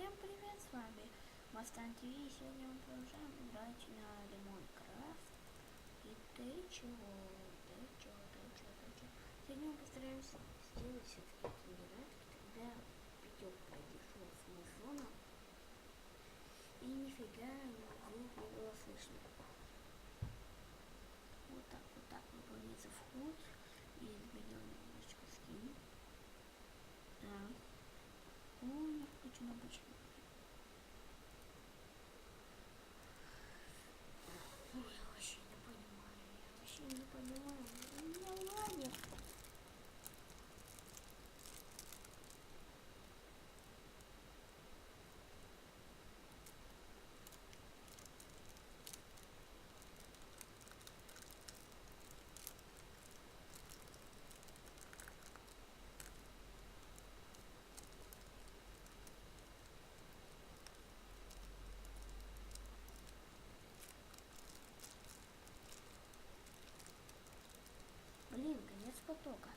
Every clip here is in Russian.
Всем привет, с вами Мастан ТВ, и сегодня мы продолжаем играть на Лимон Крафт. И ты чего? Сегодня мы постараемся сделать все-таки генератор, когда Петёк пришел с музона, и нифига звук не было слышно. Вот так выполняется вход, и изменил немножечко скин. Так. Ой, я хочу на обычный. Ой, я вообще не понимаю. У меня лагерь. Блин, конец потока.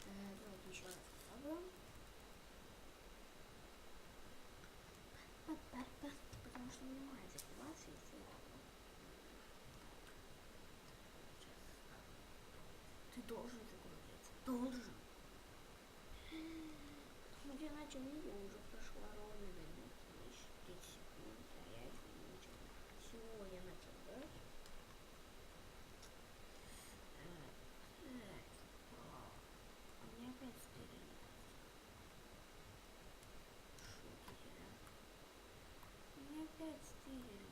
Давайте еще раз попробуем. Потому что не могу закрываться из-за этого. Сейчас. Ты должен загрузиться. Должен. Вот я начал видео, уже прошло ровно минута, 30 секунд, а я еще не начал. Всего я начал играть. У меня опять стерили. Шутите, да? У меня опять стерили.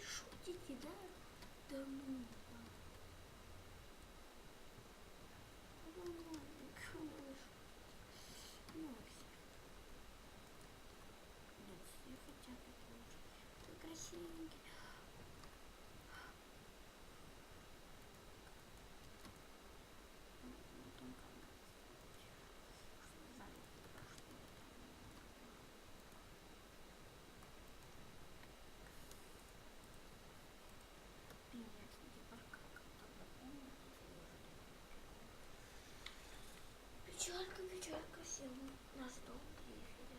Шутите, да? Да ну. Все хотят это лучше. Ты красивенький. Печалька, все нас долго ехали.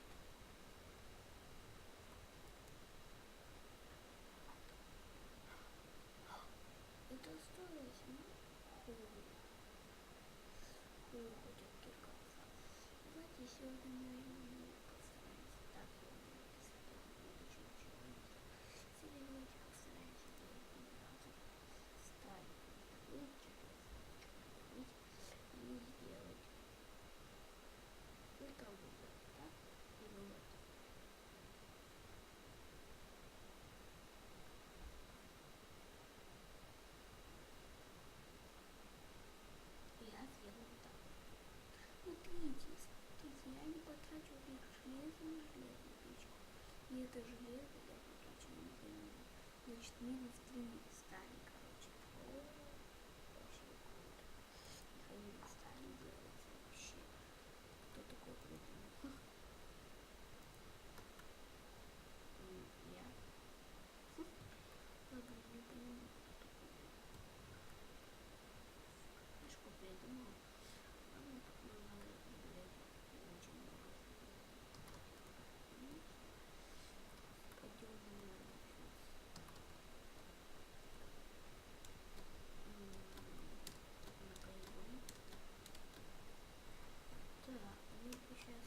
сегодня мы постараемся так его написать, будучи человеком. Сегодня давайте постараемся делать генератор стали. Лучше говорить и сделать. И как бы делать, так? Или вот. Я сделаю так. Смотрите, смотрите, я не потрачу их железо на железную печку. И это железо я потрачу на деревянную. Значит, минус 3 стали, короче. Вообще круто. Михаил стали делается вообще. Кто такой придумал? Я. Ладно, не понимаю, кто такой. Фишку придумал. Ладно, так много железа. Очень много железа. Пойдем на полигон. Так, мы сейчас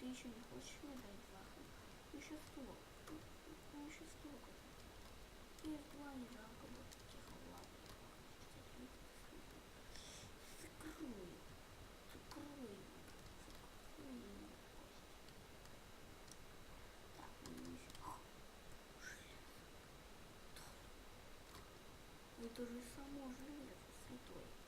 Ты еще не хочешь мне дать 2 хп? Еще столько. Ну еще столько. Есть 2 не жалко будет. Тихо, ладно, я хочу 60 закрою. Закрою. Закрою. Так, мне еще... железо. Это же само железо, святое.